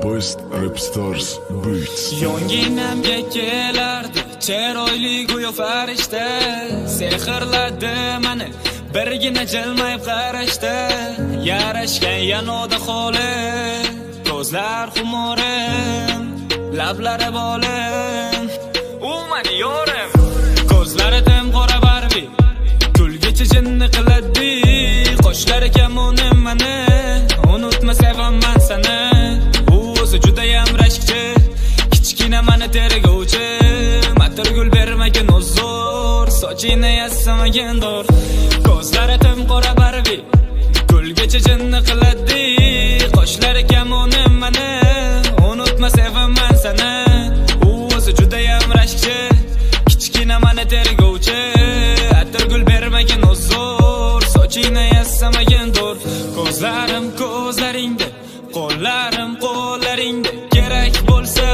Post Rap Stars Beats. Yonginamga kelardi chiroyli go'yo farishta, sehrladi meni birgina jilmayib qarashda. Yarashgan yanoda holi, ko'zlar xumorim, lablari bolim, u meni yorim. Ko'zlari tim qora Barbie, kulgichi jinni qiladi. Qoshlari kamonim meni, unutma sevaman seni. U o'zi judayam rashkchi, kichkina meni tergovchi. Matirgul bermagin uzr, sochini yassamagin dur. Ko'zlari tim qora Barbie, kulgichi jinni qiladi. Qoshlari kamonim meni, unutma sevaman seni. U o'zi judayam rashkchi, kichkina meni tergovchi. Atirgul bermagin uzr, sochini yassamagin dur. Ko'zlarim ko'zlaringda, qo'llarim qo'llaringda. Kerak bo'lsa